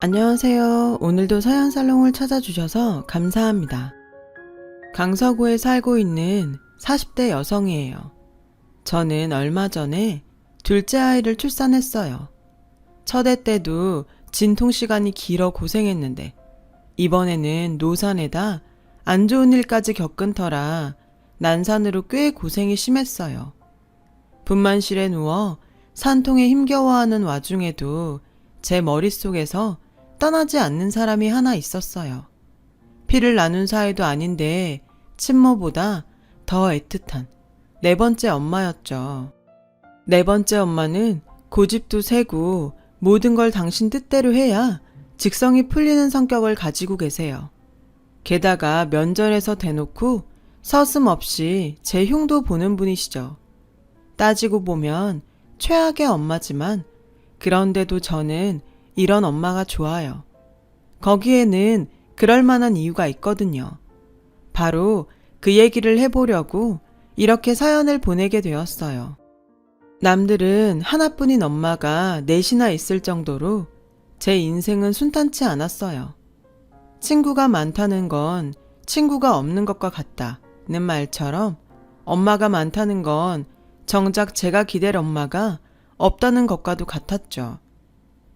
안녕하세요. 오늘도 서연살롱을 찾아주셔서 감사합니다. 강서구에 살고 있는 40대 여성이에요. 저는 얼마 전에 둘째 아이를 출산했어요. 첫애 때도 진통시간이 길어 고생했는데 이번에는 노산에다 안 좋은 일까지 겪은 터라 난산으로 꽤 고생이 심했어요. 분만실에 누워 산통에 힘겨워하는 와중에도 제 머릿속에서 떠나지 않는 사람이 하나 있었어요. 피를 나눈 사이도 아닌데 친모보다 더 애틋한 네 번째 엄마였죠. 네 번째 엄마는 고집도 세고 모든 걸 당신 뜻대로 해야 직성이 풀리는 성격을 가지고 계세요. 게다가 면전에서 대놓고 서슴없이 제 흉도 보는 분이시죠. 따지고 보면 최악의 엄마지만 그런데도 저는 이런 엄마가 좋아요. 거기에는 그럴 만한 이유가 있거든요. 바로 그 얘기를 해보려고 이렇게 사연을 보내게 되었어요. 남들은 하나뿐인 엄마가 넷이나 있을 정도로 제 인생은 순탄치 않았어요. 친구가 많다는 건 친구가 없는 것과 같다는 말처럼 엄마가 많다는 건 정작 제가 기댈 엄마가 없다는 것과도 같았죠.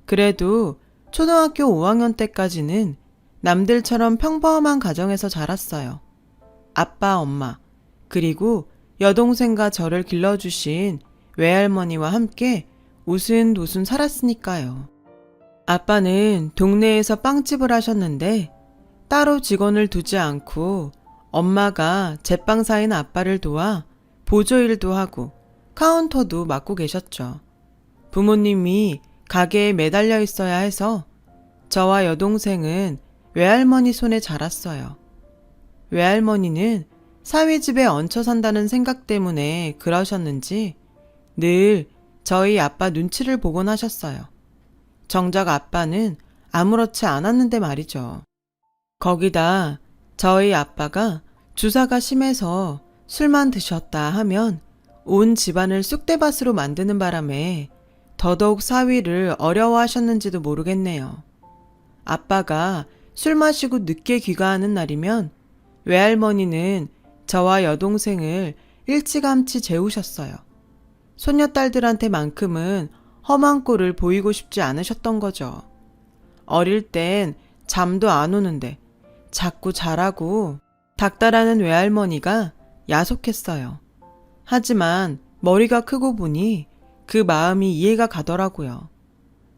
그래도 초등학교 5학년 때까지는 남들처럼 평범한 가정에서 자랐어요. 아빠, 엄마, 그리고 여동생과 저를 길러주신 외할머니와 함께 우순도순 살았으니까요. 아빠는 동네에서 빵집을 하셨는데 따로 직원을 두지 않고 엄마가 제빵사인 아빠를 도와 보조일도 하고 카운터도 맡고 계셨죠. 부모님이 가게에 매달려 있어야 해서 저와 여동생은 외할머니 손에 자랐어요. 외할머니는 사위집에 얹혀 산다는 생각 때문에 그러셨는지 늘 저희 아빠 눈치를 보곤 하셨어요. 정작 아빠는 아무렇지 않았는데 말이죠. 거기다 저희 아빠가 주사가 심해서 술만 드셨다 하면 온 집안을 쑥대밭으로 만드는 바람에 더더욱 사위를 어려워하셨는지도 모르겠네요. 아빠가 술 마시고 늦게 귀가하는 날이면 외할머니는 저와 여동생을 일찌감치 재우셨어요. 손녀딸들한테만큼은 험한 꼴을 보이고 싶지 않으셨던 거죠. 어릴 땐 잠도 안 오는데 자꾸 자라고 닥달하는 외할머니가 야속했어요. 하지만 머리가 크고 보니 그 마음이 이해가 가더라고요.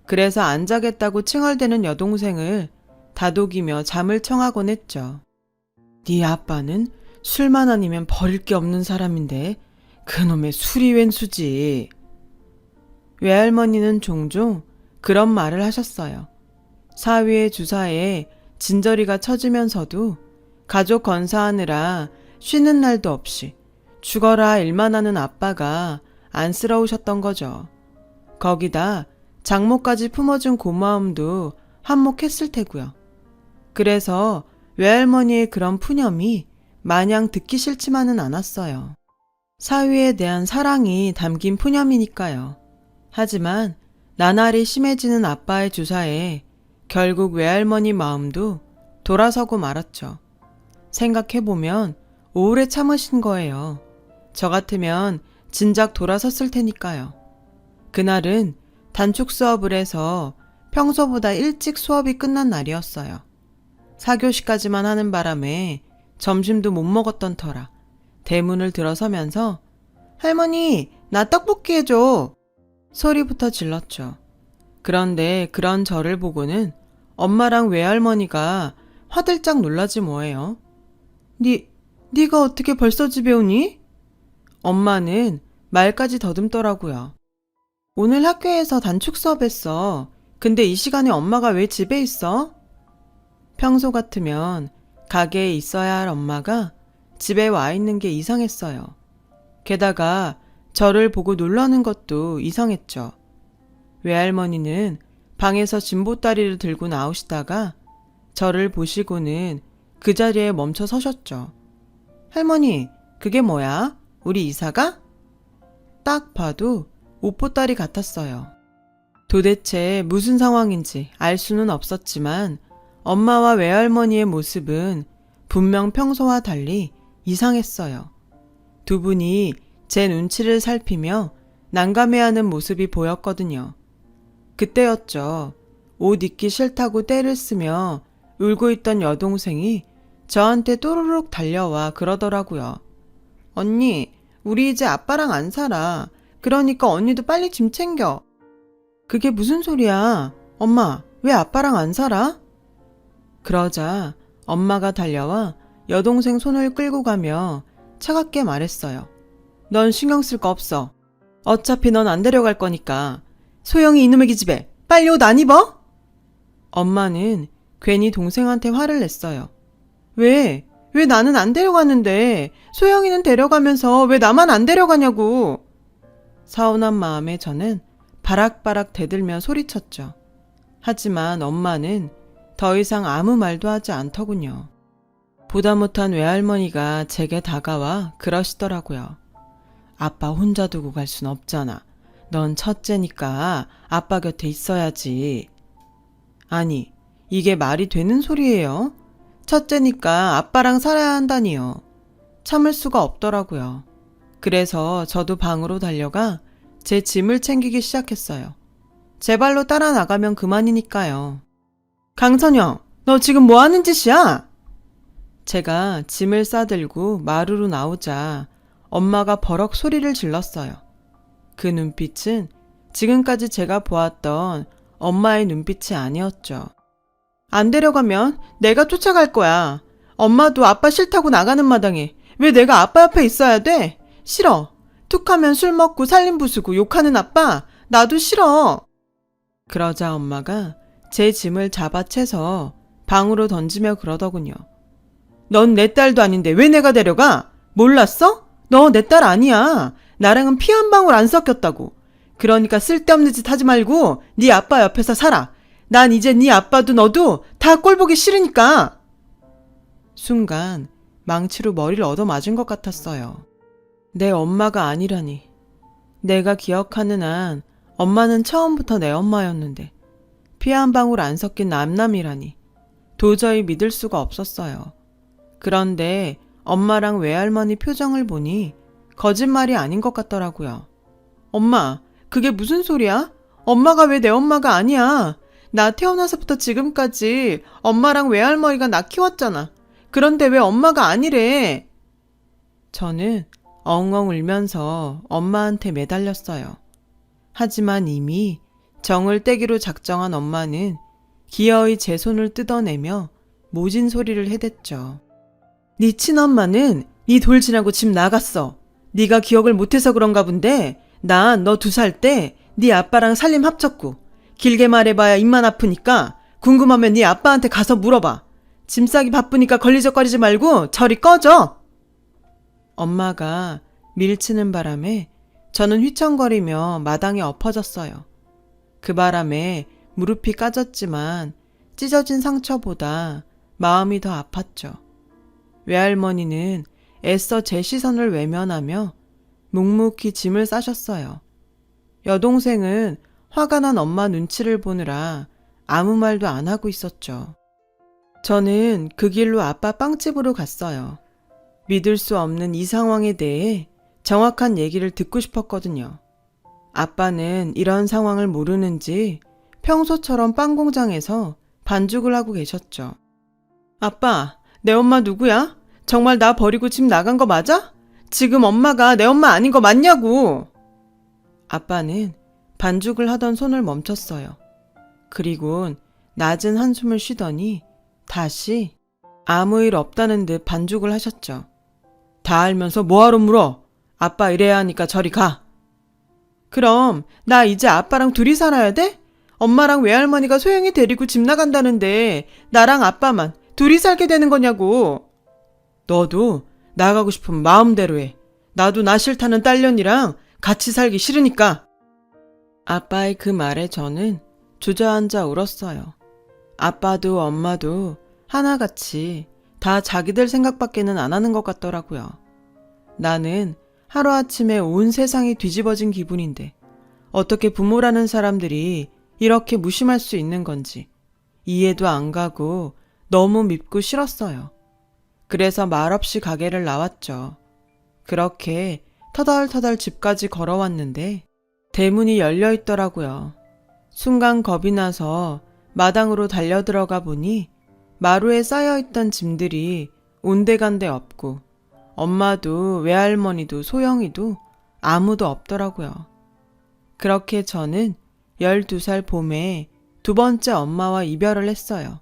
그래서 안 자겠다고 칭얼대는 여동생을 다독이며 잠을 청하곤 했죠. 네 아빠는 술만 아니면 버릴 게 없는 사람인데 그놈의 술이 웬 수지. 외할머니는 종종 그런 말을 하셨어요. 사위의 주사에 진저리가 처지면서도 가족 건사하느라 쉬는 날도 없이 죽어라 일만 하는 아빠가 안쓰러우셨던 거죠. 거기다 장모까지 품어준 고마움도 한몫했을 테고요. 그래서 외할머니의 그런 푸념이 마냥 듣기 싫지만은 않았어요. 사위에 대한 사랑이 담긴 푸념이니까요. 하지만 나날이 심해지는 아빠의 주사에 결국 외할머니 마음도 돌아서고 말았죠. 생각해보면 오래 참으신 거예요. 저 같으면 진작 돌아섰을 테니까요. 그날은 단축 수업을 해서 평소보다 일찍 수업이 끝난 날이었어요. 4교시까지만 하는 바람에 점심도 못 먹었던 터라 대문을 들어서면서 할머니, 나 떡볶이 해줘! 소리부터 질렀죠. 그런데 그런 저를 보고는 엄마랑 외할머니가 화들짝 놀라지 뭐예요. 네가 어떻게 벌써 집에 오니? 엄마는 말까지 더듬더라고요. 오늘 학교에서 단축 수업했어. 근데 이 시간에 엄마가 왜 집에 있어? 평소 같으면 가게에 있어야 할 엄마가 집에 와 있는 게 이상했어요. 게다가 저를 보고 놀라는 것도 이상했죠. 외할머니는 방에서 진보다리를 들고 나오시다가 저를 보시고는 그 자리에 멈춰 서셨죠. 할머니, 그게 뭐야? 우리 이사가? 딱 봐도 옷보따리 같았어요. 도대체 무슨 상황인지 알 수는 없었지만 엄마와 외할머니의 모습은 분명 평소와 달리 이상했어요. 두 분이 제 눈치를 살피며 난감해하는 모습이 보였거든요. 그때였죠. 옷 입기 싫다고 떼를 쓰며 울고 있던 여동생이 저한테 또르륵 달려와 그러더라고요. 언니, 우리 이제 아빠랑 안 살아. 그러니까 언니도 빨리 짐 챙겨. 그게 무슨 소리야? 엄마, 왜 아빠랑 안 살아? 그러자 엄마가 달려와 여동생 손을 끌고 가며 차갑게 말했어요. 넌 신경 쓸 거 없어. 어차피 넌 안 데려갈 거니까. 소영이 이놈의 기집애, 빨리 옷 안 입어? 엄마는 괜히 동생한테 화를 냈어요. 왜? 왜 나는 안 데려가는데 소영이는 데려가면서 왜 나만 안 데려가냐고. 서운한 마음에 저는 바락바락 대들며 소리쳤죠. 하지만 엄마는 더 이상 아무 말도 하지 않더군요. 보다 못한 외할머니가 제게 다가와 그러시더라고요. 아빠 혼자 두고 갈 순 없잖아. 넌 첫째니까 아빠 곁에 있어야지. 아니, 이게 말이 되는 소리예요? 첫째니까 아빠랑 살아야 한다니요. 참을 수가 없더라고요. 그래서 저도 방으로 달려가 제 짐을 챙기기 시작했어요. 제 발로 따라 나가면 그만이니까요. 강선영, 너 지금 뭐 하는 짓이야? 제가 짐을 싸들고 마루로 나오자 엄마가 버럭 소리를 질렀어요. 그 눈빛은 지금까지 제가 보았던 엄마의 눈빛이 아니었죠. 안 데려가면 내가 쫓아갈 거야. 엄마도 아빠 싫다고 나가는 마당에 왜 내가 아빠 옆에 있어야 돼? 싫어. 툭하면 술 먹고 살림 부수고 욕하는 아빠 나도 싫어. 그러자 엄마가 제 짐을 잡아채서 방으로 던지며 그러더군요. 넌 내 딸도 아닌데 왜 내가 데려가? 몰랐어? 너 내 딸 아니야. 나랑은 피 한 방울 안 섞였다고. 그러니까 쓸데없는 짓 하지 말고 네 아빠 옆에서 살아. 난 이제 네 아빠도 너도 다 꼴보기 싫으니까. 순간 망치로 머리를 얻어맞은 것 같았어요. 내 엄마가 아니라니. 내가 기억하는 한 엄마는 처음부터 내 엄마였는데 피 한 방울 안 섞인 남남이라니. 도저히 믿을 수가 없었어요. 그런데 엄마랑 외할머니 표정을 보니 거짓말이 아닌 것 같더라고요. 엄마, 그게 무슨 소리야? 엄마가 왜 내 엄마가 아니야? 나 태어나서부터 지금까지 엄마랑 외할머니가 나 키웠잖아. 그런데 왜 엄마가 아니래? 저는 엉엉 울면서 엄마한테 매달렸어요. 하지만 이미 정을 떼기로 작정한 엄마는 기어이 제 손을 뜯어내며 모진 소리를 해댔죠. 네 친엄마는 네 돌진하고 집 나갔어. 네가 기억을 못해서 그런가 본데 난 너 2살 때 네 아빠랑 살림 합쳤고 길게 말해봐야 입만 아프니까 궁금하면 네 아빠한테 가서 물어봐. 짐 싸기 바쁘니까 걸리적거리지 말고 저리 꺼져. 엄마가 밀치는 바람에 저는 휘청거리며 마당에 엎어졌어요. 그 바람에 무릎이 까졌지만 찢어진 상처보다 마음이 더 아팠죠. 외할머니는 애써 제 시선을 외면하며 묵묵히 짐을 싸셨어요. 여동생은 화가 난 엄마 눈치를 보느라 아무 말도 안 하고 있었죠. 저는 그 길로 아빠 빵집으로 갔어요. 믿을 수 없는 이 상황에 대해 정확한 얘기를 듣고 싶었거든요. 아빠는 이런 상황을 모르는지 평소처럼 빵 공장에서 반죽을 하고 계셨죠. 아빠, 내 엄마 누구야? 정말 나 버리고 집 나간 거 맞아? 지금 엄마가 내 엄마 아닌 거 맞냐고! 아빠는 반죽을 하던 손을 멈췄어요. 그리곤 낮은 한숨을 쉬더니 다시 아무 일 없다는 듯 반죽을 하셨죠. 다 알면서 뭐하러 물어? 아빠 이래야 하니까 저리 가. 그럼 나 이제 아빠랑 둘이 살아야 돼? 엄마랑 외할머니가 소영이 데리고 집 나간다는데 나랑 아빠만 둘이 살게 되는 거냐고. 너도 나가고 싶으면 마음대로 해. 나도 나 싫다는 딸년이랑 같이 살기 싫으니까. 아빠의 그 말에 저는 주저앉아 울었어요. 아빠도 엄마도 하나같이 다 자기들 생각밖에는 안 하는 것 같더라고요. 나는 하루아침에 온 세상이 뒤집어진 기분인데 어떻게 부모라는 사람들이 이렇게 무심할 수 있는 건지 이해도 안 가고 너무 밉고 싫었어요. 그래서 말없이 가게를 나왔죠. 그렇게 터덜터덜 집까지 걸어왔는데 대문이 열려 있더라고요. 순간 겁이 나서 마당으로 달려들어가 보니 마루에 쌓여있던 짐들이 온데간데 없고 엄마도 외할머니도 소영이도 아무도 없더라고요. 그렇게 저는 12살 봄에 두 번째 엄마와 이별을 했어요.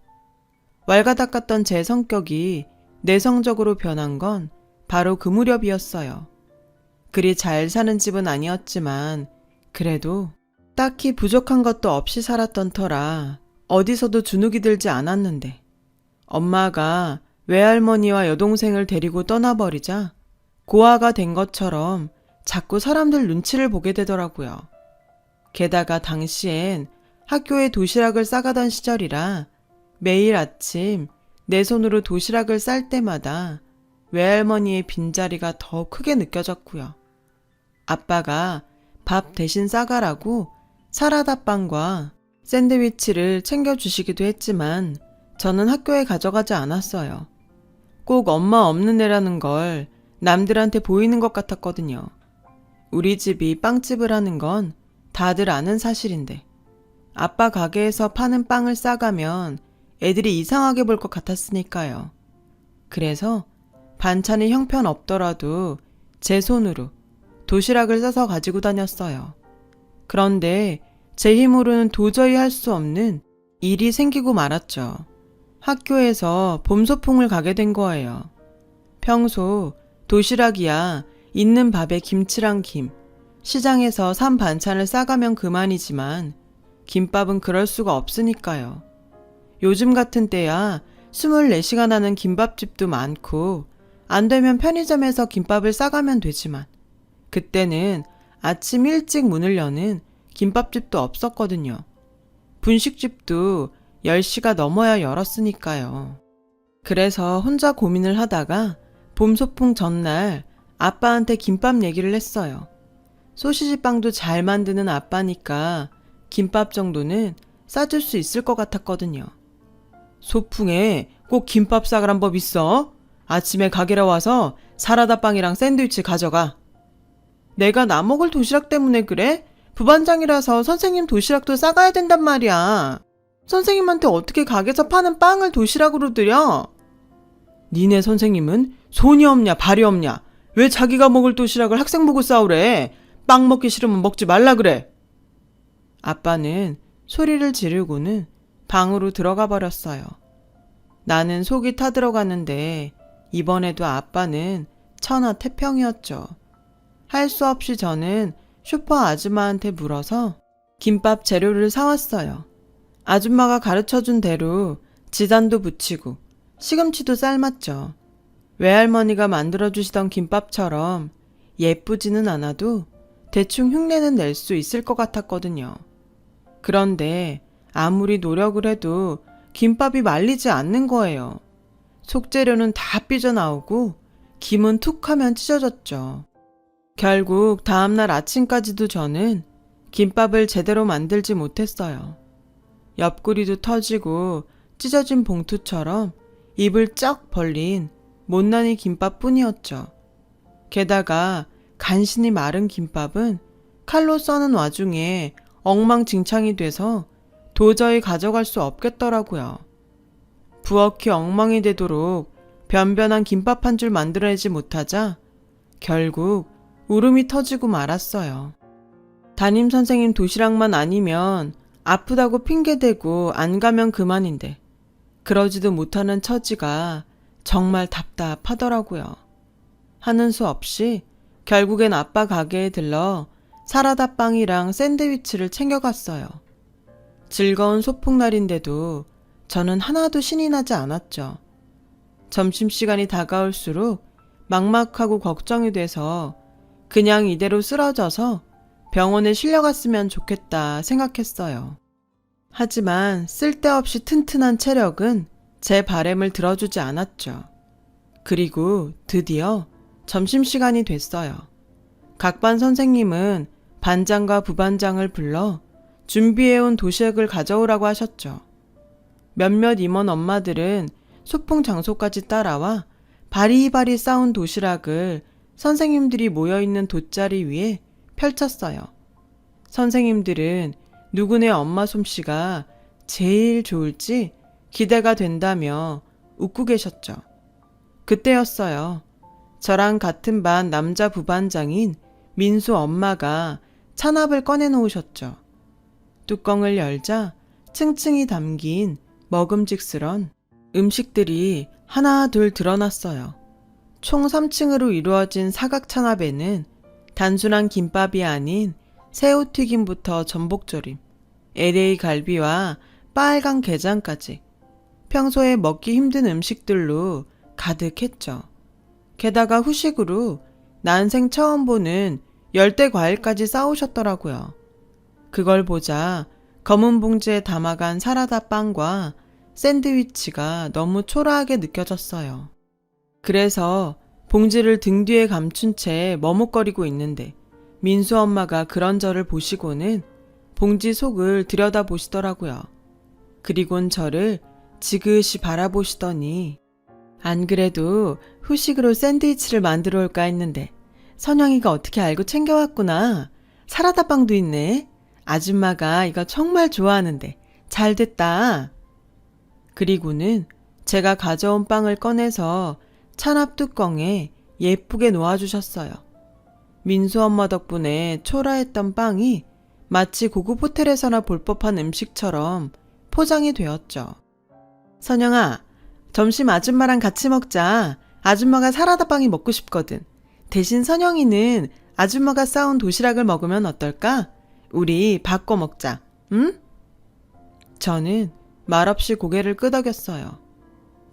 왈가닥갔던 제 성격이 내성적으로 변한 건 바로 그 무렵이었어요. 그리 잘 사는 집은 아니었지만 그래도 딱히 부족한 것도 없이 살았던 터라 어디서도 주눅이 들지 않았는데 엄마가 외할머니와 여동생을 데리고 떠나버리자 고아가 된 것처럼 자꾸 사람들 눈치를 보게 되더라고요. 게다가 당시엔 학교에 도시락을 싸가던 시절이라 매일 아침 내 손으로 도시락을 쌀 때마다 외할머니의 빈자리가 더 크게 느껴졌고요. 아빠가 밥 대신 싸가라고 사라다빵과 샌드위치를 챙겨주시기도 했지만 저는 학교에 가져가지 않았어요. 꼭 엄마 없는 애라는 걸 남들한테 보이는 것 같았거든요. 우리 집이 빵집을 하는 건 다들 아는 사실인데 아빠 가게에서 파는 빵을 싸가면 애들이 이상하게 볼 것 같았으니까요. 그래서 반찬이 형편없더라도 제 손으로 도시락을 싸서 가지고 다녔어요. 그런데 제 힘으로는 도저히 할 수 없는 일이 생기고 말았죠. 학교에서 봄소풍을 가게 된 거예요. 평소 도시락이야 있는 밥에 김치랑 김, 시장에서 산 반찬을 싸가면 그만이지만 김밥은 그럴 수가 없으니까요. 요즘 같은 때야 24시간 하는 김밥집도 많고 안 되면 편의점에서 김밥을 싸가면 되지만 그때는 아침 일찍 문을 여는 김밥집도 없었거든요. 분식집도 10시가 넘어야 열었으니까요. 그래서 혼자 고민을 하다가 봄소풍 전날 아빠한테 김밥 얘기를 했어요. 소시지빵도 잘 만드는 아빠니까 김밥 정도는 싸줄 수 있을 것 같았거든요. 소풍에 꼭 김밥 싸가란 법 있어? 아침에 가게로 와서 사라다빵이랑 샌드위치 가져가. 내가 나 먹을 도시락 때문에 그래? 부반장이라서 선생님 도시락도 싸가야 된단 말이야. 선생님한테 어떻게 가게에서 파는 빵을 도시락으로 드려? 니네 선생님은 손이 없냐 발이 없냐? 왜 자기가 먹을 도시락을 학생 보고 싸우래? 빵 먹기 싫으면 먹지 말라 그래. 아빠는 소리를 지르고는 방으로 들어가 버렸어요. 나는 속이 타들어가는데 이번에도 아빠는 천하태평이었죠. 할 수 없이 저는 슈퍼 아줌마한테 물어서 김밥 재료를 사왔어요. 아줌마가 가르쳐준 대로 지단도 붙이고 시금치도 삶았죠. 외할머니가 만들어주시던 김밥처럼 예쁘지는 않아도 대충 흉내는 낼 수 있을 것 같았거든요. 그런데 아무리 노력을 해도 김밥이 말리지 않는 거예요. 속재료는 다 삐져나오고 김은 툭 하면 찢어졌죠. 결국 다음날 아침까지도 저는 김밥을 제대로 만들지 못했어요. 옆구리도 터지고 찢어진 봉투처럼 입을 쩍 벌린 못난이 김밥뿐이었죠. 게다가 간신히 마른 김밥은 칼로 써는 와중에 엉망진창이 돼서 도저히 가져갈 수 없겠더라고요. 부엌이 엉망이 되도록 변변한 김밥 한 줄 만들어내지 못하자 결국 울음이 터지고 말았어요. 담임선생님 도시락만 아니면 아프다고 핑계대고 안 가면 그만인데 그러지도 못하는 처지가 정말 답답하더라고요. 하는 수 없이 결국엔 아빠 가게에 들러 사라다빵이랑 샌드위치를 챙겨갔어요. 즐거운 소풍날인데도 저는 하나도 신이 나지 않았죠. 점심시간이 다가올수록 막막하고 걱정이 돼서 그냥 이대로 쓰러져서 병원에 실려갔으면 좋겠다 생각했어요. 하지만 쓸데없이 튼튼한 체력은 제 바램을 들어주지 않았죠. 그리고 드디어 점심시간이 됐어요. 각 반 선생님은 반장과 부반장을 불러 준비해온 도시락을 가져오라고 하셨죠. 몇몇 임원 엄마들은 소풍 장소까지 따라와 바리바리 싸운 도시락을 선생님들이 모여있는 돗자리 위에 펼쳤어요. 선생님들은 누구네 엄마 솜씨가 제일 좋을지 기대가 된다며 웃고 계셨죠. 그때였어요. 저랑 같은 반 남자 부반장인 민수 엄마가 찬압을 꺼내놓으셨죠. 뚜껑을 열자 층층이 담긴 먹음직스런 음식들이 하나 둘 드러났어요. 총 3층으로 이루어진 사각 찬압에는 단순한 김밥이 아닌 새우튀김부터 전복조림, LA 갈비와 빨간 게장까지 평소에 먹기 힘든 음식들로 가득했죠. 게다가 후식으로 난생 처음 보는 열대 과일까지 싸우셨더라고요. 그걸 보자 검은 봉지에 담아간 사라다 빵과 샌드위치가 너무 초라하게 느껴졌어요. 그래서 봉지를 등 뒤에 감춘 채 머뭇거리고 있는데 민수 엄마가 그런 저를 보시고는 봉지 속을 들여다보시더라고요. 그리곤 저를 지그시 바라보시더니 안 그래도 후식으로 샌드위치를 만들어 올까 했는데 선영이가 어떻게 알고 챙겨왔구나. 사라다 빵도 있네. 아줌마가 이거 정말 좋아하는데 잘 됐다. 그리고는 제가 가져온 빵을 꺼내서 찬압 뚜껑에 예쁘게 놓아주셨어요. 민수 엄마 덕분에 초라했던 빵이 마치 고급 호텔에서나 볼 법한 음식처럼 포장이 되었죠. 선영아, 점심 아줌마랑 같이 먹자. 아줌마가 사라다 빵이 먹고 싶거든. 대신 선영이는 아줌마가 싸운 도시락을 먹으면 어떨까? 우리 바꿔 먹자. 응? 저는 말없이 고개를 끄덕였어요.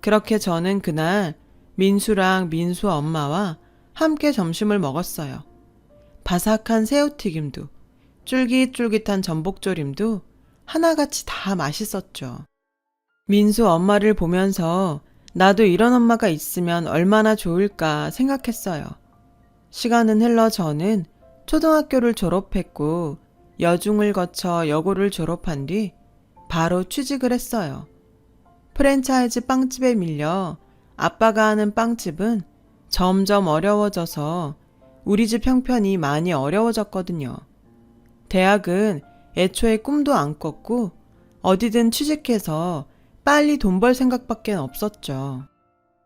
그렇게 저는 그날 민수랑 민수 엄마와 함께 점심을 먹었어요. 바삭한 새우튀김도 쫄깃쫄깃한 전복조림도 하나같이 다 맛있었죠. 민수 엄마를 보면서 나도 이런 엄마가 있으면 얼마나 좋을까 생각했어요. 시간은 흘러 저는 초등학교를 졸업했고 여중을 거쳐 여고를 졸업한 뒤 바로 취직을 했어요. 프랜차이즈 빵집에 밀려 아빠가 하는 빵집은 점점 어려워져서 우리 집 형편이 많이 어려워졌거든요. 대학은 애초에 꿈도 안 꿨고 어디든 취직해서 빨리 돈 벌 생각밖에 없었죠.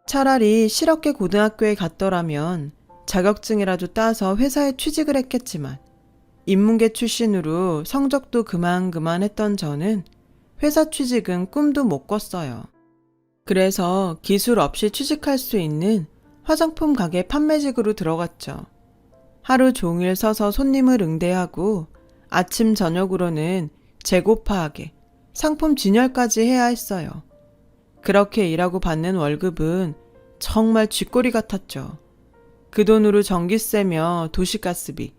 차라리 실업계 고등학교에 갔더라면 자격증이라도 따서 회사에 취직을 했겠지만 인문계 출신으로 성적도 그만했던 저는 회사 취직은 꿈도 못 꿨어요. 그래서 기술 없이 취직할 수 있는 화장품 가게 판매직으로 들어갔죠. 하루 종일 서서 손님을 응대하고 아침 저녁으로는 재고 파악에 상품 진열까지 해야 했어요. 그렇게 일하고 받는 월급은 정말 쥐꼬리 같았죠. 그 돈으로 전기세며 도시가스비,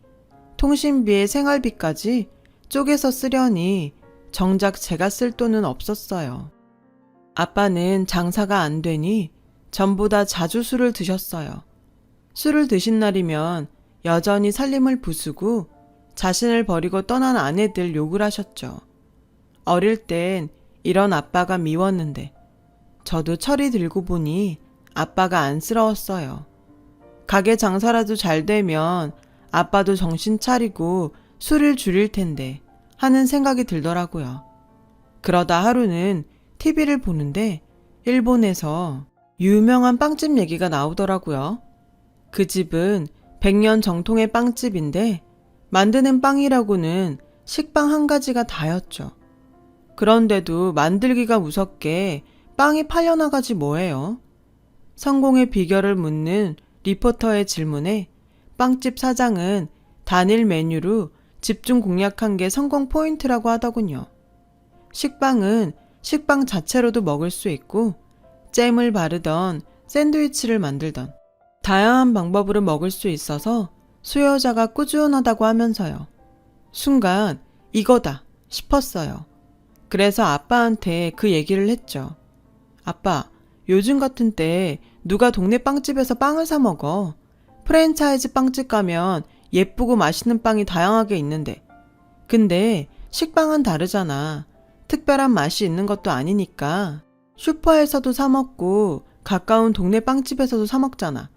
통신비에 생활비까지 쪼개서 쓰려니 정작 제가 쓸 돈은 없었어요. 아빠는 장사가 안 되니 전보다 자주 술을 드셨어요. 술을 드신 날이면 여전히 살림을 부수고 자신을 버리고 떠난 아내들 욕을 하셨죠. 어릴 땐 이런 아빠가 미웠는데 저도 철이 들고 보니 아빠가 안쓰러웠어요. 가게 장사라도 잘 되면 아빠도 정신 차리고 술을 줄일 텐데 하는 생각이 들더라고요. 그러다 하루는 TV를 보는데 일본에서 유명한 빵집 얘기가 나오더라고요. 그 집은 100년 정통의 빵집인데 만드는 빵이라고는 식빵 한 가지가 다였죠. 그런데도 만들기가 무섭게 빵이 팔려나가지 뭐예요. 성공의 비결을 묻는 리포터의 질문에 빵집 사장은 단일 메뉴로 집중 공략한 게 성공 포인트라고 하더군요. 식빵은 식빵 자체로도 먹을 수 있고 잼을 바르던 샌드위치를 만들던 다양한 방법으로 먹을 수 있어서 수요자가 꾸준하다고 하면서요. 순간 이거다 싶었어요. 그래서 아빠한테 그 얘기를 했죠. 아빠, 요즘 같은 때 누가 동네 빵집에서 빵을 사 먹어? 프랜차이즈 빵집 가면 예쁘고 맛있는 빵이 다양하게 있는데 근데 식빵은 다르잖아. 특별한 맛이 있는 것도 아니니까. 슈퍼에서도 사 먹고 가까운 동네 빵집에서도 사 먹잖아.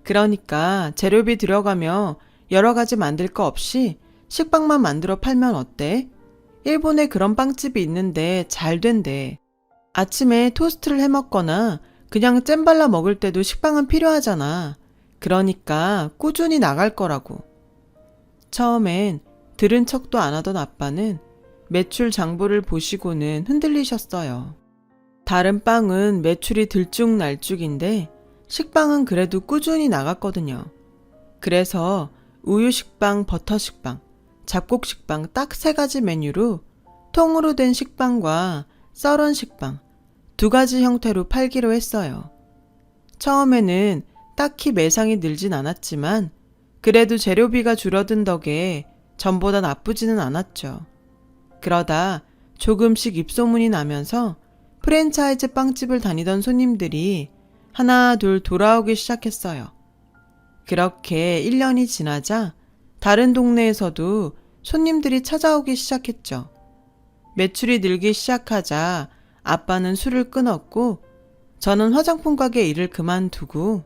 그러니까 재료비 들여가며 여러 가지 만들 거 없이 식빵만 만들어 팔면 어때? 일본에 그런 빵집이 있는데 잘 된대. 아침에 토스트를 해 먹거나 그냥 잼 발라 먹을 때도 식빵은 필요하잖아. 그러니까 꾸준히 나갈 거라고. 처음엔 들은 척도 안 하던 아빠는 매출 장부를 보시고는 흔들리셨어요. 다른 빵은 매출이 들쭉날쭉인데 식빵은 그래도 꾸준히 나갔거든요. 그래서 우유 식빵, 버터 식빵, 잡곡 식빵 딱 3가지 메뉴로 통으로 된 식빵과 썰은 식빵 2가지 형태로 팔기로 했어요. 처음에는 딱히 매상이 늘진 않았지만 그래도 재료비가 줄어든 덕에 전보다 나쁘지는 않았죠. 그러다 조금씩 입소문이 나면서 프랜차이즈 빵집을 다니던 손님들이 하나 둘 돌아오기 시작했어요. 그렇게 1년이 지나자 다른 동네에서도 손님들이 찾아오기 시작했죠. 매출이 늘기 시작하자 아빠는 술을 끊었고 저는 화장품 가게 일을 그만두고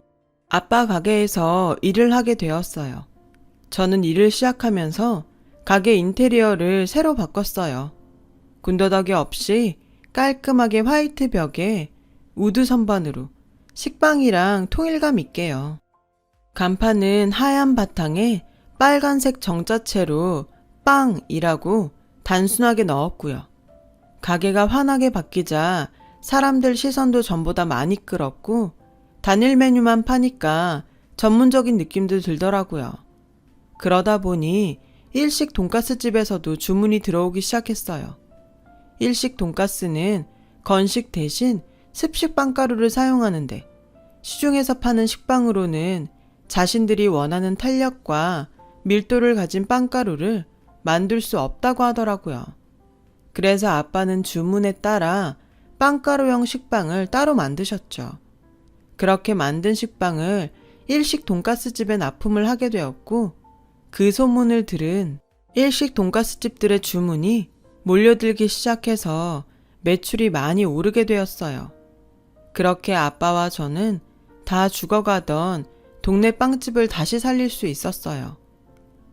아빠 가게에서 일을 하게 되었어요. 저는 일을 시작하면서 가게 인테리어를 새로 바꿨어요. 군더더기 없이 깔끔하게 화이트 벽에 우드 선반으로 식빵이랑 통일감 있게요. 간판은 하얀 바탕에 빨간색 정자체로 빵이라고 단순하게 넣었고요. 가게가 환하게 바뀌자 사람들 시선도 전보다 많이 끌었고 단일 메뉴만 파니까 전문적인 느낌도 들더라고요. 그러다 보니 일식 돈가스 집에서도 주문이 들어오기 시작했어요. 일식 돈가스는 건식 대신 습식 빵가루를 사용하는데 시중에서 파는 식빵으로는 자신들이 원하는 탄력과 밀도를 가진 빵가루를 만들 수 없다고 하더라고요. 그래서 아빠는 주문에 따라 빵가루형 식빵을 따로 만드셨죠. 그렇게 만든 식빵을 일식 돈가스 집에 납품을 하게 되었고 그 소문을 들은 일식 돈가스 집들의 주문이 몰려들기 시작해서 매출이 많이 오르게 되었어요. 그렇게 아빠와 저는 다 죽어가던 동네 빵집을 다시 살릴 수 있었어요.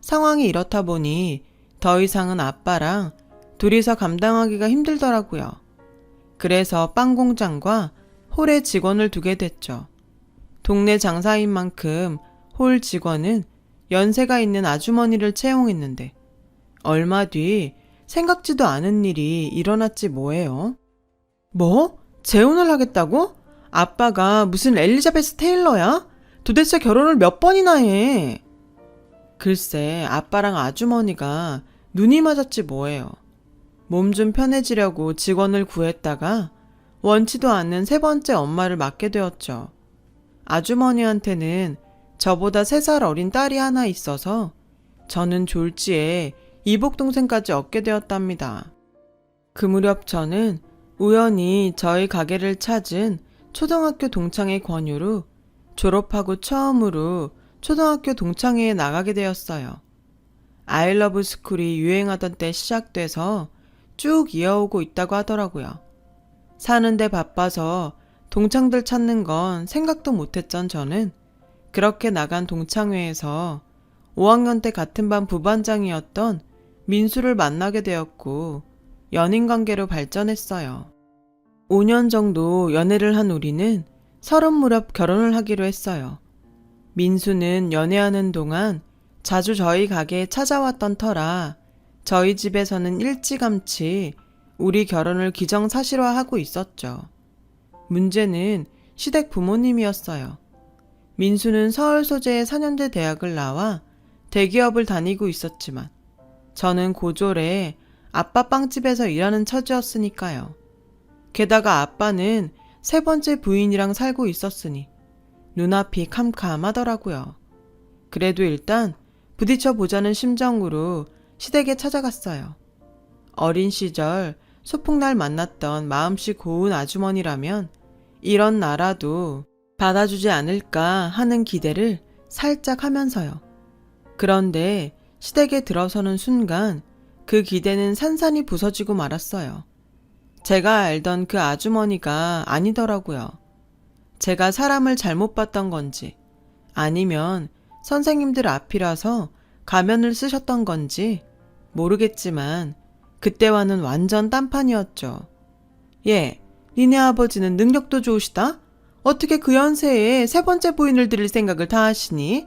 상황이 이렇다 보니 더 이상은 아빠랑 둘이서 감당하기가 힘들더라고요. 그래서 빵 공장과 홀에 직원을 두게 됐죠. 동네 장사인 만큼 홀 직원은 연세가 있는 아주머니를 채용했는데 얼마 뒤 생각지도 않은 일이 일어났지 뭐예요. 뭐? 재혼을 하겠다고? 아빠가 무슨 엘리자베스 테일러야? 도대체 결혼을 몇 번이나 해? 글쎄, 아빠랑 아주머니가 눈이 맞았지 뭐예요. 몸 좀 편해지려고 직원을 구했다가 원치도 않는 3번째 엄마를 맡게 되었죠. 아주머니한테는 저보다 3살 어린 딸이 하나 있어서 저는 졸지에 이복동생까지 얻게 되었답니다. 그 무렵 저는 우연히 저희 가게를 찾은 초등학교 동창의 권유로 졸업하고 처음으로 초등학교 동창회에 나가게 되었어요. 아이러브 스쿨이 유행하던 때 시작돼서 쭉 이어오고 있다고 하더라고요. 사는데 바빠서 동창들 찾는 건 생각도 못했던 저는 그렇게 나간 동창회에서 5학년 때 같은 반 부반장이었던 민수를 만나게 되었고 연인관계로 발전했어요. 5년 정도 연애를 한 우리는 30 무렵 결혼을 하기로 했어요. 민수는 연애하는 동안 자주 저희 가게에 찾아왔던 터라 저희 집에서는 일찌감치 우리 결혼을 기정사실화하고 있었죠. 문제는 시댁 부모님이었어요. 민수는 서울 소재의 4년제 대학을 나와 대기업을 다니고 있었지만 저는 고졸에 아빠 빵집에서 일하는 처지였으니까요. 게다가 아빠는 3번째 부인이랑 살고 있었으니 눈앞이 캄캄하더라고요. 그래도 일단 부딪혀 보자는 심정으로 시댁에 찾아갔어요. 어린 시절 소풍날 만났던 마음씨 고운 아주머니라면 이런 나라도 받아주지 않을까 하는 기대를 살짝 하면서요. 그런데 시댁에 들어서는 순간 그 기대는 산산이 부서지고 말았어요. 제가 알던 그 아주머니가 아니더라고요. 제가 사람을 잘못 봤던 건지, 아니면 선생님들 앞이라서 가면을 쓰셨던 건지 모르겠지만 그때와는 완전 딴판이었죠. 예, 니네 아버지는 능력도 좋으시다? 어떻게 그 연세에 세 번째 부인을 들일 생각을 다 하시니?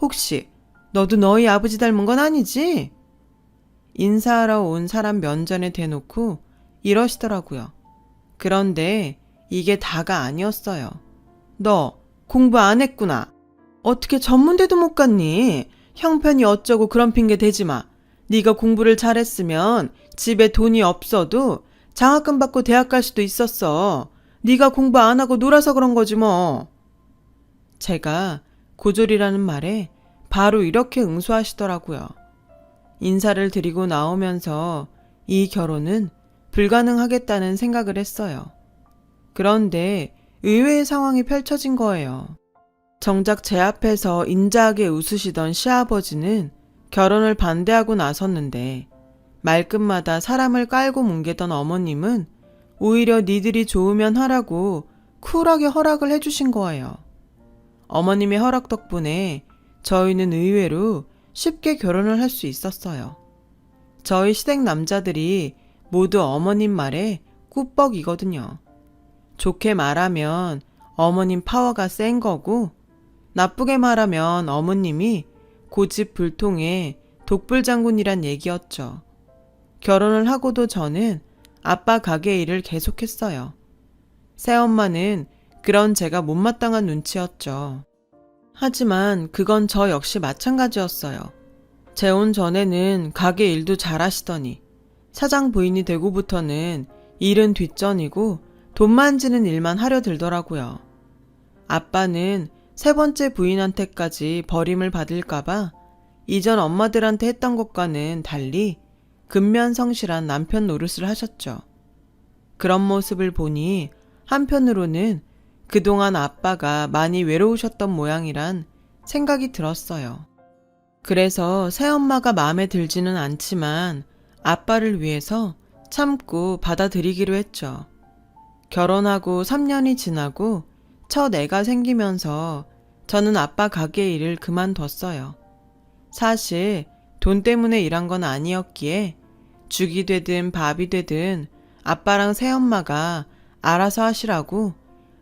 혹시 너도 너희 아버지 닮은 건 아니지? 인사하러 온 사람 면전에 대놓고 이러시더라고요. 그런데 이게 다가 아니었어요. 너 공부 안 했구나. 어떻게 전문대도 못 갔니? 형편이 어쩌고 그런 핑계 대지 마. 네가 공부를 잘했으면 집에 돈이 없어도 장학금 받고 대학 갈 수도 있었어. 네가 공부 안 하고 놀아서 그런 거지 뭐. 제가 고졸이라는 말에 바로 이렇게 응수하시더라고요. 인사를 드리고 나오면서 이 결혼은 불가능하겠다는 생각을 했어요. 그런데 의외의 상황이 펼쳐진 거예요. 정작 제 앞에서 인자하게 웃으시던 시아버지는 결혼을 반대하고 나섰는데 말끝마다 사람을 깔고 뭉개던 어머님은 오히려 니들이 좋으면 하라고 쿨하게 허락을 해주신 거예요. 어머님의 허락 덕분에 저희는 의외로 쉽게 결혼을 할 수 있었어요. 저희 시댁 남자들이 모두 어머님 말에 꾸벅이거든요. 좋게 말하면 어머님 파워가 센 거고, 나쁘게 말하면 어머님이 고집불통의 독불장군이란 얘기였죠. 결혼을 하고도 저는 아빠 가게 일을 계속했어요. 새엄마는 그런 제가 못마땅한 눈치였죠. 하지만 그건 저 역시 마찬가지였어요. 재혼 전에는 가게 일도 잘하시더니 사장 부인이 되고부터는 일은 뒷전이고 돈 만지는 일만 하려 들더라고요. 아빠는 세 번째 부인한테까지 버림을 받을까봐 이전 엄마들한테 했던 것과는 달리 근면성실한 남편 노릇을 하셨죠. 그런 모습을 보니 한편으로는 그동안 아빠가 많이 외로우셨던 모양이란 생각이 들었어요. 그래서 새엄마가 마음에 들지는 않지만 아빠를 위해서 참고 받아들이기로 했죠. 결혼하고 3년이 지나고 첫 애가 생기면서 저는 아빠 가게 일을 그만뒀어요. 사실 돈 때문에 일한 건 아니었기에 죽이 되든 밥이 되든 아빠랑 새엄마가 알아서 하시라고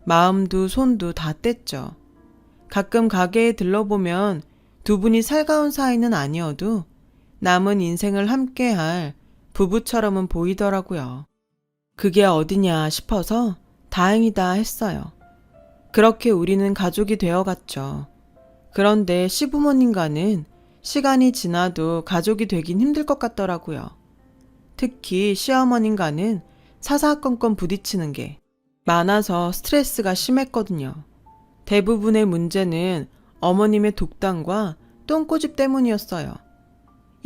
마음도 손도 다 뗐죠. 가끔 가게에 들러보면 두 분이 살가운 사이는 아니어도 남은 인생을 함께할 부부처럼은 보이더라고요. 그게 어디냐 싶어서 다행이다 했어요. 그렇게 우리는 가족이 되어갔죠. 그런데 시부모님과는 시간이 지나도 가족이 되긴 힘들 것 같더라고요. 특히 시어머님과는 사사건건 부딪히는 게 많아서 스트레스가 심했거든요. 대부분의 문제는 어머님의 독단과 똥꼬집 때문이었어요.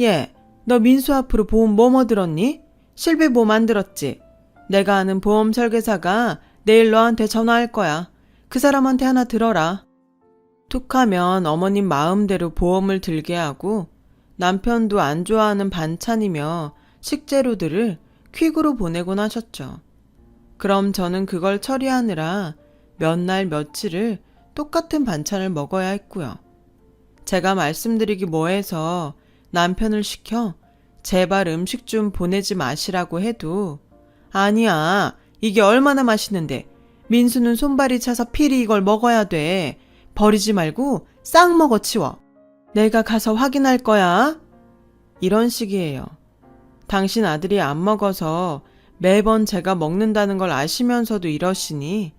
예, 너 민수 앞으로 보험 뭐뭐 들었니? 실비 뭐 만들었지? 내가 아는 보험 설계사가 내일 너한테 전화할 거야. 그 사람한테 하나 들어라. 툭하면 어머님 마음대로 보험을 들게 하고 남편도 안 좋아하는 반찬이며 식재료들을 퀵으로 보내곤 하셨죠. 그럼 저는 그걸 처리하느라 몇 날 며칠을 똑같은 반찬을 먹어야 했고요. 제가 말씀드리기 뭐해서 남편을 시켜 제발 음식 좀 보내지 마시라고 해도 아니야, 이게 얼마나 맛있는데 민수는 손발이 차서 필히 이걸 먹어야 돼. 버리지 말고 싹 먹어 치워. 내가 가서 확인할 거야. 이런 식이에요. 당신 아들이 안 먹어서 매번 제가 먹는다는 걸 아시면서도 이러시니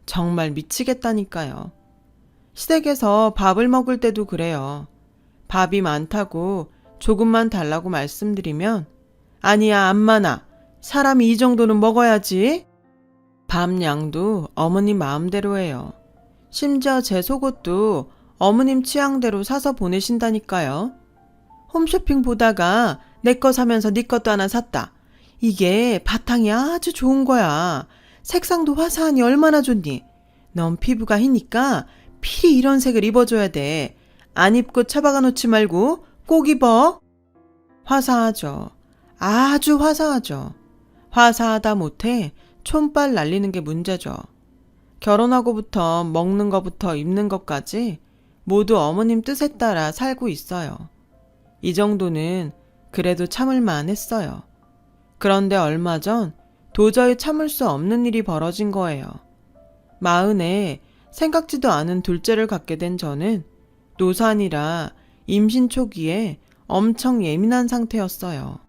정말 미치겠다니까요. 시댁에서 밥을 먹을 때도 그래요. 밥이 많다고 조금만 달라고 말씀드리면 아니야, 안 많아. 사람이 이 정도는 먹어야지. 밥 양도 어머님 마음대로예요. 심지어 제 속옷도 어머님 취향대로 사서 보내신다니까요. 홈쇼핑 보다가 내 거 사면서 네 것도 하나 샀다. 이게 바탕이 아주 좋은 거야. 색상도 화사하니 얼마나 좋니? 넌 피부가 희니까 필히 이런 색을 입어줘야 돼. 안 입고 처박아 놓지 말고 꼭 입어. 화사하죠. 아주 화사하죠. 화사하다 못해 촌빨 날리는 게 문제죠. 결혼하고부터 먹는 것부터 입는 것까지 모두 어머님 뜻에 따라 살고 있어요. 이 정도는 그래도 참을만 했어요. 그런데 얼마 전 도저히 참을 수 없는 일이 벌어진 거예요. 마흔에 생각지도 않은 둘째를 갖게 된 저는 노산이라 임신 초기에 엄청 예민한 상태였어요.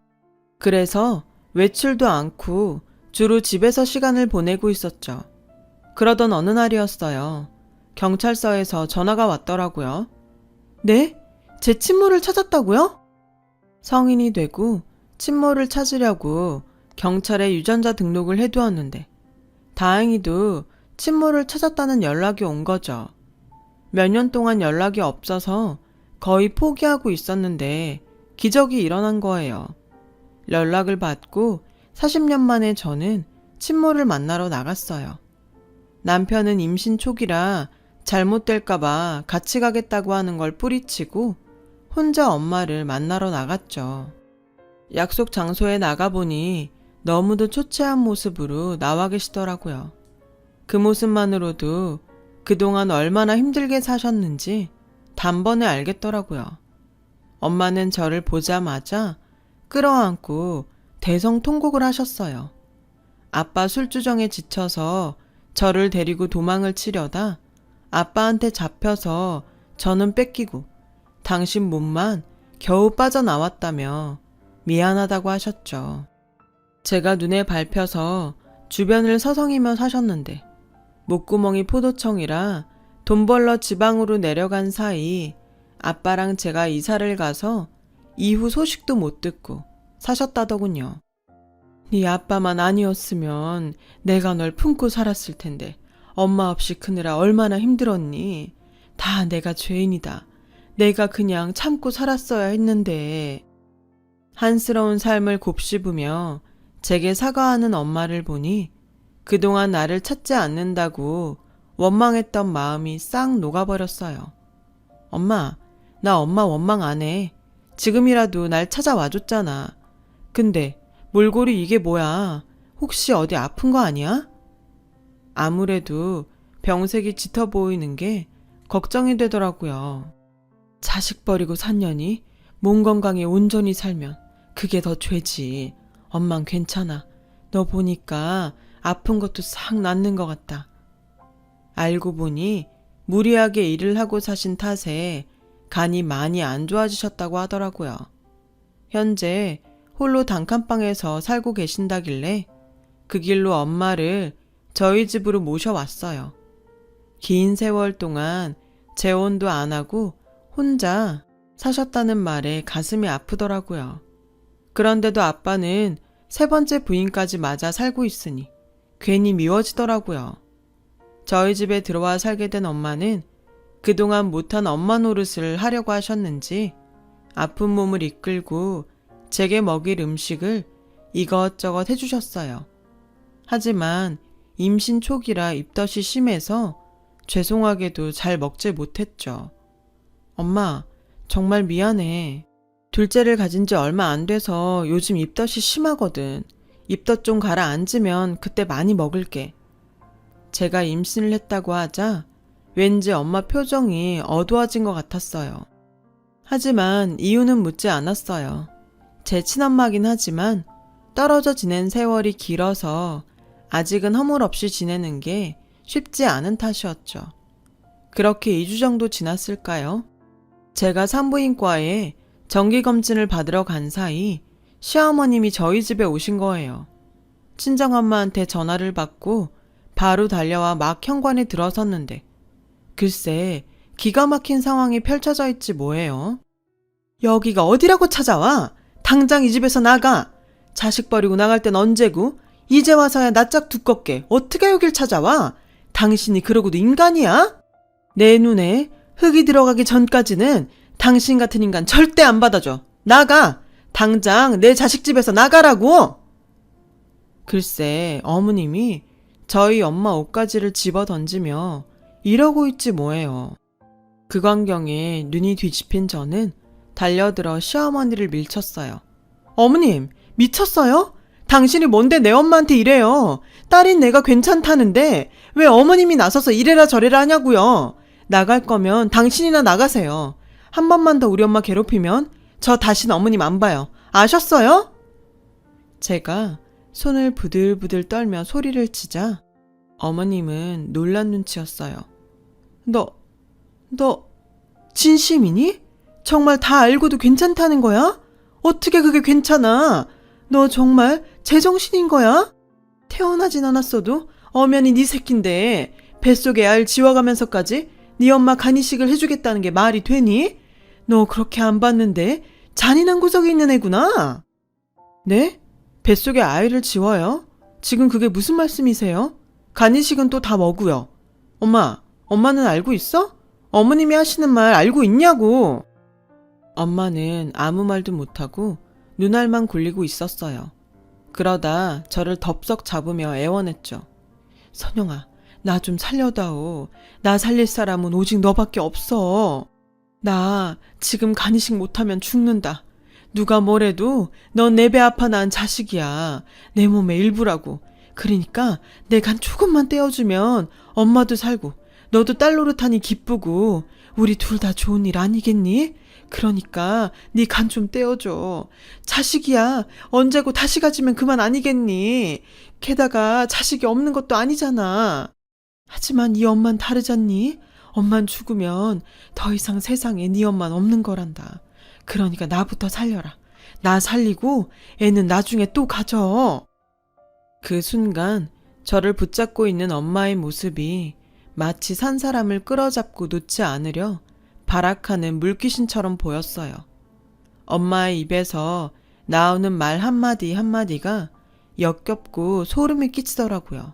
그래서 외출도 않고 주로 집에서 시간을 보내고 있었죠. 그러던 어느 날이었어요. 경찰서에서 전화가 왔더라고요. 네? 제 친모를 찾았다고요? 성인이 되고 친모를 찾으려고 경찰에 유전자 등록을 해두었는데 다행히도 친모를 찾았다는 연락이 온 거죠. 몇 년 동안 연락이 없어서 거의 포기하고 있었는데 기적이 일어난 거예요. 연락을 받고 40년 만에 저는 친모를 만나러 나갔어요. 남편은 임신 초기라 잘못될까봐 같이 가겠다고 하는 걸 뿌리치고 혼자 엄마를 만나러 나갔죠. 약속 장소에 나가보니 너무도 초췌한 모습으로 나와 계시더라고요. 그 모습만으로도 그동안 얼마나 힘들게 사셨는지 단번에 알겠더라고요. 엄마는 저를 보자마자 끌어안고 대성통곡을 하셨어요. 아빠 술주정에 지쳐서 저를 데리고 도망을 치려다 아빠한테 잡혀서 저는 뺏기고 당신 몸만 겨우 빠져나왔다며 미안하다고 하셨죠. 제가 눈에 밟혀서 주변을 서성이며 사셨는데 목구멍이 포도청이라 돈 벌러 지방으로 내려간 사이 아빠랑 제가 이사를 가서 이후 소식도 못 듣고 사셨다더군요. 네 아빠만 아니었으면 내가 널 품고 살았을 텐데 엄마 없이 크느라 얼마나 힘들었니? 다 내가 죄인이다. 내가 그냥 참고 살았어야 했는데. 한스러운 삶을 곱씹으며 제게 사과하는 엄마를 보니 그동안 나를 찾지 않는다고 원망했던 마음이 싹 녹아버렸어요. 엄마, 나 엄마 원망 안 해. 지금이라도 날 찾아와줬잖아. 근데 몰골이 이게 뭐야? 혹시 어디 아픈 거 아니야? 아무래도 병색이 짙어 보이는 게 걱정이 되더라고요. 자식 버리고 산 년이 몸 건강에 온전히 살면 그게 더 죄지. 엄만 괜찮아. 너 보니까 아픈 것도 싹 낫는 것 같다. 알고 보니 무리하게 일을 하고 사신 탓에 간이 많이 안 좋아지셨다고 하더라고요. 현재 홀로 단칸방에서 살고 계신다길래 그 길로 엄마를 저희 집으로 모셔왔어요. 긴 세월 동안 재혼도 안 하고 혼자 사셨다는 말에 가슴이 아프더라고요. 그런데도 아빠는 세 번째 부인까지 맞아 살고 있으니 괜히 미워지더라고요. 저희 집에 들어와 살게 된 엄마는 그동안 못한 엄마 노릇을 하려고 하셨는지 아픈 몸을 이끌고 제게 먹일 음식을 이것저것 해주셨어요. 하지만 임신 초기라 입덧이 심해서 죄송하게도 잘 먹지 못했죠. 엄마, 정말 미안해. 둘째를 가진 지 얼마 안 돼서 요즘 입덧이 심하거든. 입덧 좀 가라앉으면 그때 많이 먹을게. 제가 임신을 했다고 하자 왠지 엄마 표정이 어두워진 것 같았어요. 하지만 이유는 묻지 않았어요. 제 친엄마긴 하지만 떨어져 지낸 세월이 길어서 아직은 허물없이 지내는 게 쉽지 않은 탓이었죠. 그렇게 2주 정도 지났을까요? 제가 산부인과에 정기검진을 받으러 간 사이 시어머님이 저희 집에 오신 거예요. 친정엄마한테 전화를 받고 바로 달려와 막 현관에 들어섰는데 글쎄 기가 막힌 상황이 펼쳐져 있지 뭐예요. 여기가 어디라고 찾아와? 당장 이 집에서 나가. 자식 버리고 나갈 땐 언제고? 이제 와서야 낯짝 두껍게 어떻게 여길 찾아와? 당신이 그러고도 인간이야? 내 눈에 흙이 들어가기 전까지는 당신 같은 인간 절대 안 받아줘. 나가! 당장 내 자식 집에서 나가라고! 글쎄 어머님이 저희 엄마 옷가지를 집어 던지며 이러고 있지 뭐예요. 그 광경에 눈이 뒤집힌 저는 달려들어 시어머니를 밀쳤어요. 어머님, 미쳤어요? 당신이 뭔데 내 엄마한테 이래요. 딸인 내가 괜찮다는데 왜 어머님이 나서서 이래라 저래라 하냐고요. 나갈 거면 당신이나 나가세요. 한 번만 더 우리 엄마 괴롭히면 저 다신 어머님 안 봐요. 아셨어요? 제가 손을 부들부들 떨며 소리를 치자 어머님은 놀란 눈치였어요. 너 진심이니? 정말 다 알고도 괜찮다는 거야? 어떻게 그게 괜찮아? 너 정말 제정신인 거야? 태어나진 않았어도 엄연히 네 새끼인데 뱃속에 알 지워가면서까지 네 엄마 간이식을 해주겠다는 게 말이 되니? 너 그렇게 안 봤는데 잔인한 구석이 있는 애구나. 네? 뱃속에 아이를 지워요? 지금 그게 무슨 말씀이세요? 간이식은 또 다 뭐고요? 엄마는 알고 있어? 어머님이 하시는 말 알고 있냐고. 엄마는 아무 말도 못하고 눈알만 굴리고 있었어요. 그러다 저를 덥석 잡으며 애원했죠. 선영아, 나 좀 살려다오. 나 살릴 사람은 오직 너밖에 없어. 나 지금 간이식 못하면 죽는다. 누가 뭐래도 넌 내 배 아파 낳은 자식이야. 내 몸의 일부라고. 그러니까 내 간 조금만 떼어주면 엄마도 살고 너도 딸 노릇하니 기쁘고 우리 둘 다 좋은 일 아니겠니? 그러니까 네 간 좀 떼어줘. 자식이야. 언제고 다시 가지면 그만 아니겠니? 게다가 자식이 없는 것도 아니잖아. 하지만 네 엄만 다르잖니? 엄만 죽으면 더 이상 세상에 네 엄만 없는 거란다. 그러니까 나부터 살려라. 나 살리고 애는 나중에 또 가져. 그 순간 저를 붙잡고 있는 엄마의 모습이 마치 산 사람을 끌어잡고 놓지 않으려 발악하는 물귀신처럼 보였어요. 엄마의 입에서 나오는 말 한마디 한마디가 역겹고 소름이 끼치더라고요.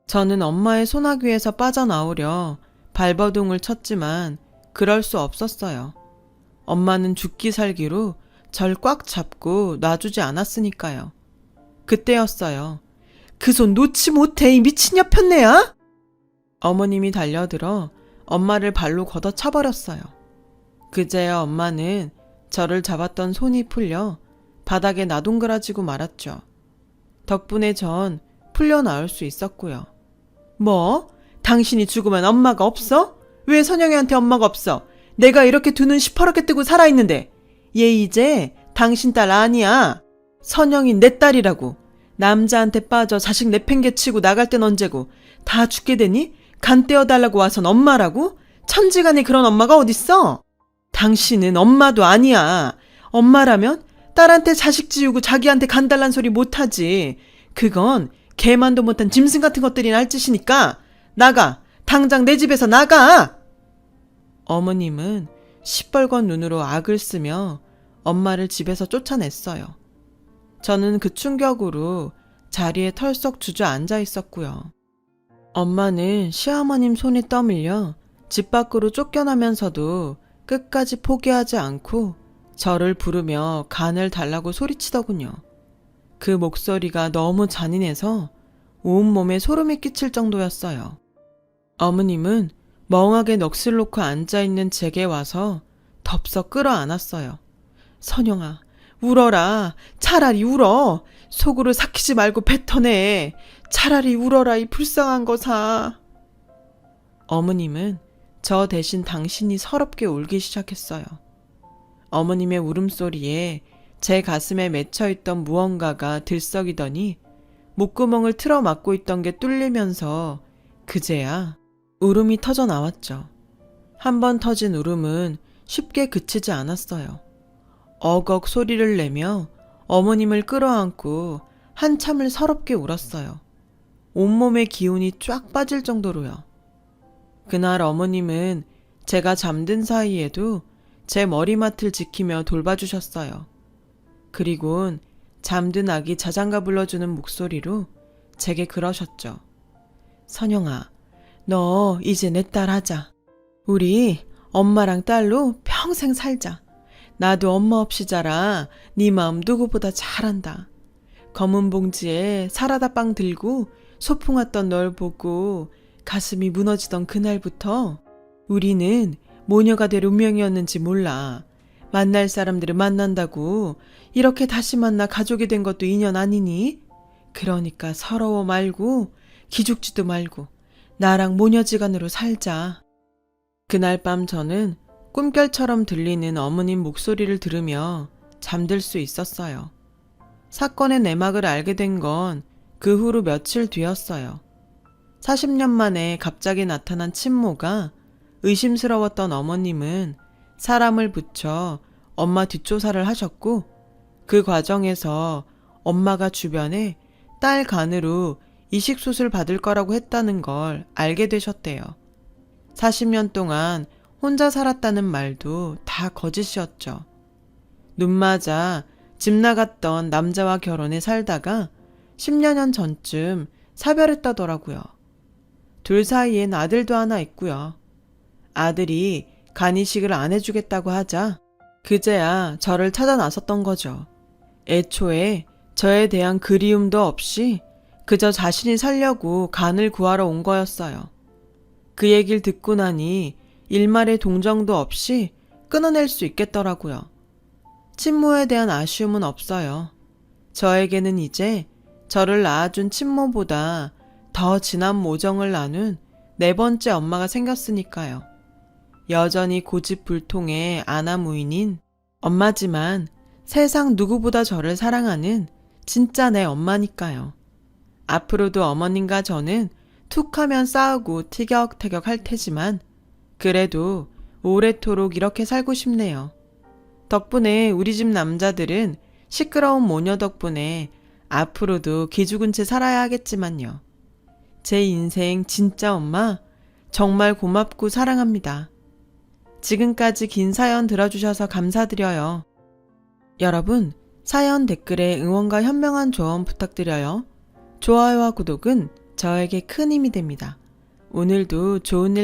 저는 엄마의 소나귀에서 빠져나오려 발버둥을 쳤지만 그럴 수 없었어요. 엄마는 죽기 살기로 절 꽉 잡고 놔주지 않았으니까요. 그때였어요. 그 손 놓지 못해, 이 미친 여편네야! 어머님이 달려들어 엄마를 발로 걷어차버렸어요. 그제야 엄마는 저를 잡았던 손이 풀려 바닥에 나동그라지고 말았죠. 덕분에 전 풀려나올 수 있었고요. 뭐? 당신이 죽으면 엄마가 없어? 왜 선영이한테 엄마가 없어? 내가 이렇게 두 눈 시퍼렇게 뜨고 살아있는데. 얘 이제 당신 딸 아니야. 선영이 내 딸이라고. 남자한테 빠져 자식 내팽개치고 나갈 땐 언제고. 다 죽게 되니? 간 떼어달라고 와선 엄마라고? 천지간에 그런 엄마가 어딨어? 당신은 엄마도 아니야. 엄마라면 딸한테 자식 지우고 자기한테 간 달란 소리 못하지. 그건 개만도 못한 짐승 같은 것들이 날 짓이니까 나가. 당장 내 집에서 나가. 어머님은 시뻘건 눈으로 악을 쓰며 엄마를 집에서 쫓아냈어요. 저는 그 충격으로 자리에 털썩 주저앉아 있었고요. 엄마는 시어머님 손에 떠밀려 집 밖으로 쫓겨나면서도 끝까지 포기하지 않고 저를 부르며 간을 달라고 소리치더군요. 그 목소리가 너무 잔인해서 온몸에 소름이 끼칠 정도였어요. 어머님은 멍하게 넋을 놓고 앉아있는 제게 와서 덥석 끌어안았어요. 선영아, 울어라. 차라리 울어. 속으로 삭히지 말고 뱉어내. 차라리 울어라, 이 불쌍한 거사. 어머님은 저 대신 당신이 서럽게 울기 시작했어요. 어머님의 울음소리에 제 가슴에 맺혀있던 무언가가 들썩이더니 목구멍을 틀어 막고 있던 게 뚫리면서 그제야 울음이 터져 나왔죠. 한 번 터진 울음은 쉽게 그치지 않았어요. 어걱 소리를 내며 어머님을 끌어안고 한참을 서럽게 울었어요. 온몸의 기운이 쫙 빠질 정도로요. 그날 어머님은 제가 잠든 사이에도 제 머리맡을 지키며 돌봐주셨어요. 그리곤 잠든 아기 자장가 불러주는 목소리로 제게 그러셨죠. 선영아, 너 이제 내 딸 하자. 우리 엄마랑 딸로 평생 살자. 나도 엄마 없이 자라 네 마음 누구보다 잘 안다. 검은 봉지에 사라다 빵 들고 소풍 왔던 널 보고 가슴이 무너지던 그날부터 우리는 모녀가 될 운명이었는지 몰라. 만날 사람들을 만난다고 이렇게 다시 만나 가족이 된 것도 인연 아니니? 그러니까 서러워 말고 기죽지도 말고 나랑 모녀지간으로 살자. 그날 밤 저는 꿈결처럼 들리는 어머님 목소리를 들으며 잠들 수 있었어요. 사건의 내막을 알게 된 건 그 후로 며칠 뒤였어요. 40년 만에 갑자기 나타난 친모가 의심스러웠던 어머님은 사람을 붙여 엄마 뒷조사를 하셨고 그 과정에서 엄마가 주변에 딸 간으로 이식수술 받을 거라고 했다는 걸 알게 되셨대요. 40년 동안 혼자 살았다는 말도 다 거짓이었죠. 눈 맞아 집 나갔던 남자와 결혼해 살다가 10여 년 전쯤 사별했다더라고요. 둘 사이엔 아들도 하나 있고요. 아들이 간이식을 안 해주겠다고 하자 그제야 저를 찾아 나섰던 거죠. 애초에 저에 대한 그리움도 없이 그저 자신이 살려고 간을 구하러 온 거였어요. 그 얘기를 듣고 나니 일말의 동정도 없이 끊어낼 수 있겠더라고요. 친모에 대한 아쉬움은 없어요. 저에게는 이제 저를 낳아준 친모보다 더 진한 모정을 나눈 네 번째 엄마가 생겼으니까요. 여전히 고집불통의 아나무인인 엄마지만 세상 누구보다 저를 사랑하는 진짜 내 엄마니까요. 앞으로도 어머님과 저는 툭하면 싸우고 티격태격 할 테지만 그래도 오래도록 이렇게 살고 싶네요. 덕분에 우리 집 남자들은 시끄러운 모녀 덕분에 앞으로도 기죽은 채 살아야 하겠지만요. 제 인생 진짜 엄마 정말 고맙고 사랑합니다. 지금까지 긴 사연 들어주셔서 감사드려요. 여러분, 사연 댓글에 응원과 현명한 조언 부탁드려요. 좋아요와 구독은 저에게 큰 힘이 됩니다. 오늘도 좋은 일